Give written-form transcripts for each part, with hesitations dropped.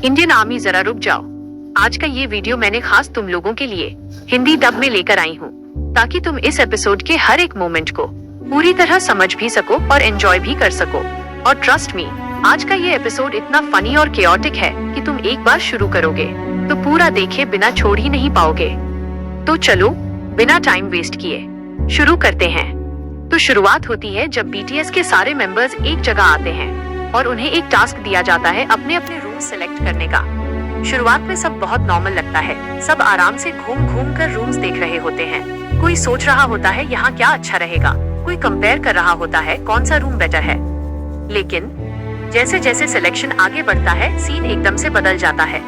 Indian army जरा रुक जाओ। आज का ये वीडियो मैंने खास तुम लोगों के लिए हिंदी डब में लेकर आई हूँ, ताकि तुम इस एपिसोड के हर एक मोमेंट को पूरी तरह समझ भी सको और एंजॉय भी कर सको। और ट्रस्ट मी, आज का ये एपिसोड इतना फनी और केओटिक है कि तुम एक बार शुरू करोगे तो पूरा देखे बिना छोड़ ही नहीं पाओगे। तो चलो बिना टाइम वेस्ट किए शुरू करते हैं। तो शुरुआत होती है जब बीटीएस के सारे मेंबर्स एक जगह आते हैं और उन्हें एक टास्क दिया जाता है अपने अपने रूम सेलेक्ट करने का। शुरुआत में सब बहुत नॉर्मल लगता है, सब आराम से घूम घूम कर रूम्स देख रहे होते हैं। कोई सोच रहा होता है यहाँ क्या अच्छा रहेगा, कोई कंपेयर कर रहा होता है कौन सा रूम बेटर है। लेकिन जैसे जैसे सिलेक्शन आगे बढ़ता है सीन एकदम से बदल जाता है।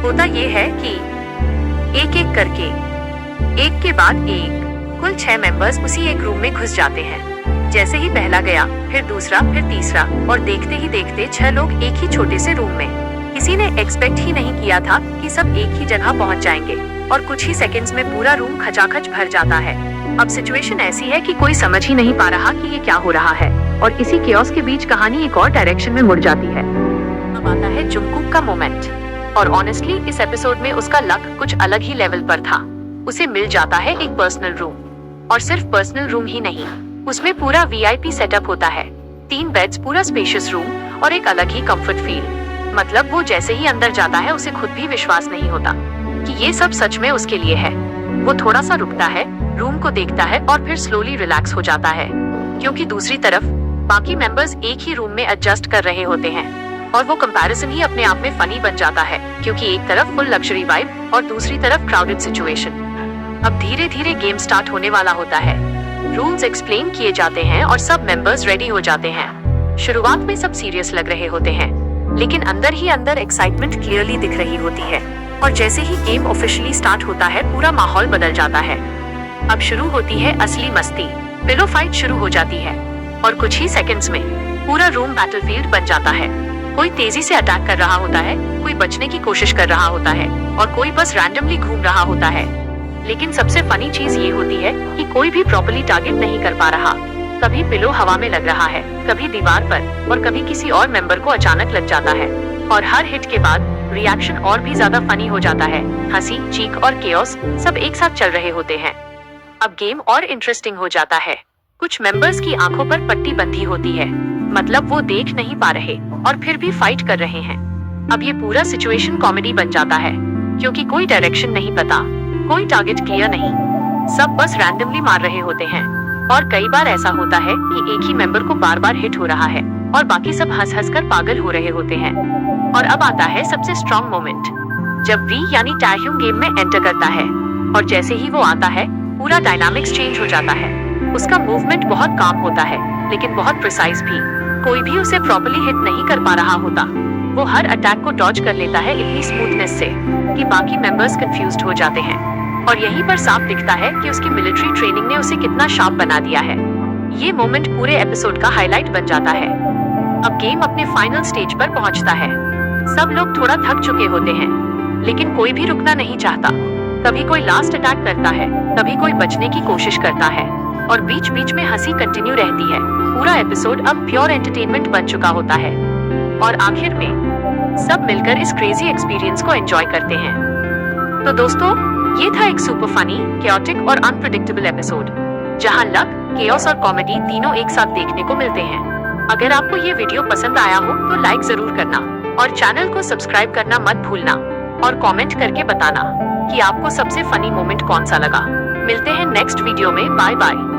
होता ये है कि एक एक करके, एक के बाद एक, कुल 6 मेंबर्स उसी एक रूम में घुस जाते हैं। जैसे ही पहला गया, फिर दूसरा, फिर तीसरा, और देखते ही देखते 6 लोग एक ही छोटे से रूम में। किसी ने एक्सपेक्ट ही नहीं किया था कि सब एक ही जगह पहुंच जाएंगे और कुछ ही सेकंड्स में पूरा रूम खचाखच भर जाता है। अब सिचुएशन ऐसी है कि कोई समझ ही नहीं पा रहा कि ये क्या हो रहा है, और इसी केओस के बीच कहानी एक और डायरेक्शन में मुड़ जाती है। अब आता है जुंगकुक का मोमेंट, और ऑनेस्टली इस एपिसोड में उसका लक कुछ अलग ही लेवल पर था। उसे मिल जाता है एक पर्सनल रूम, और सिर्फ पर्सनल रूम ही नहीं, उसमें पूरा वीआईपी सेटअप होता है। 3 बेड्स, पूरा स्पेशियस रूम और एक अलग ही कंफर्ट फील। मतलब वो जैसे ही अंदर जाता है उसे खुद भी विश्वास नहीं होता कि ये सब सच में उसके लिए है। वो थोड़ा सा रुकता है, रूम को देखता है और फिर स्लोली रिलैक्स हो जाता है, क्योंकि दूसरी तरफ बाकी मेंबर्स एक ही रूम में एडजस्ट कर रहे होते हैं। और वो कंपैरिजन ही अपने आप में फनी बन जाता है, क्योंकि एक तरफ फुल लग्जरी वाइब और दूसरी तरफ क्राउडेड सिचुएशन। अब धीरे धीरे गेम स्टार्ट होने वाला होता है। रूल्स एक्सप्लेन किए जाते हैं और सब मेंबर्स रेडी हो जाते हैं। शुरुआत में सब सीरियस लग रहे होते हैं, लेकिन अंदर ही अंदर एक्साइटमेंट क्लियरली दिख रही होती है। और जैसे ही गेम ऑफिशियली स्टार्ट होता है पूरा माहौल बदल जाता है। अब शुरू होती है असली मस्ती। पिलो फाइट शुरू हो जाती है और कुछ ही सेकंड्स में पूरा रूम बैटलफील्ड बन जाता है। कोई तेजी से अटैक कर रहा होता है, कोई बचने की कोशिश कर रहा होता है, और कोई बस रैंडमली घूम रहा होता है। लेकिन सबसे फनी चीज ये होती है कि कोई भी प्रॉपर्ली टारगेट नहीं कर पा रहा। कभी पिलो हवा में लग रहा है, कभी दीवार पर, और कभी किसी और मेंबर को अचानक लग जाता है। और हर हिट के बाद रिएक्शन और भी ज्यादा फनी हो जाता है। हंसी, चीख और केओस सब एक साथ चल रहे होते हैं। अब गेम और इंटरेस्टिंग हो जाता है। कुछ मेंबर्स की आंखों पर पट्टी बंधी होती है, मतलब वो देख नहीं पा रहे और फिर भी फाइट कर रहे हैं। अब ये पूरा सिचुएशन कॉमेडी बन जाता है, क्योंकि कोई डायरेक्शन नहीं पता, कोई टारगेट क्लियर नहीं, सब बस रैंडमली मार रहे होते हैं। और कई बार ऐसा होता है कि एक ही मेंबर को बार बार हिट हो रहा है और बाकी सब हंस हंस कर पागल हो रहे होते हैं। और अब आता है सबसे स्ट्रॉन्ग मोमेंट, जब वी यानी टैह्यूम गेम में एंटर करता है। और जैसे ही वो आता है पूरा डायनामिक्स चेंज हो जाता है। उसका मूवमेंट बहुत काम होता है, लेकिन बहुत प्रिसाइज भी। कोई भी उसे प्रॉपर्ली हिट नहीं कर पा रहा होता। वो हर अटैक को डॉज कर लेता है इतनी स्मूथनेस से कि बाकी मेंबर्स कंफ्यूज्ड हो जाते हैं। और यहीं पर साफ दिखता है कि उसकी मिलिट्री ट्रेनिंग ने उसे कितना शार्प बना दिया है। ये मोमेंट पूरे एपिसोड का हाईलाइट बन जाता है। अब गेम अपने फाइनल स्टेज पर पहुंचता है। सब लोग थोड़ा थक चुके होते हैं, लेकिन कोई भी रुकना नहीं चाहता। कभी कोई लास्ट अटैक करता है, कभी कोई बचने की कोशिश करता है, और बीच बीच में हंसी कंटिन्यू रहती है। पूरा एपिसोड अब प्योर एंटरटेनमेंट बन चुका होता है। और आखिर में सब मिलकर इस क्रेजी एक्सपीरियंस को एंजॉय करते हैं। तो दोस्तों, ये था एक सुपर फनी, केओटिक और अनप्रेडिक्टेबल एपिसोड, जहां लक, केओस और कॉमेडी तीनों एक साथ देखने को मिलते हैं। अगर आपको ये वीडियो पसंद आया हो तो लाइक जरूर करना और चैनल को सब्सक्राइब करना मत भूलना, और कमेंट करके बताना कि आपको सबसे फनी मोमेंट कौन सा लगा। मिलते हैं नेक्स्ट वीडियो में। Bye bye.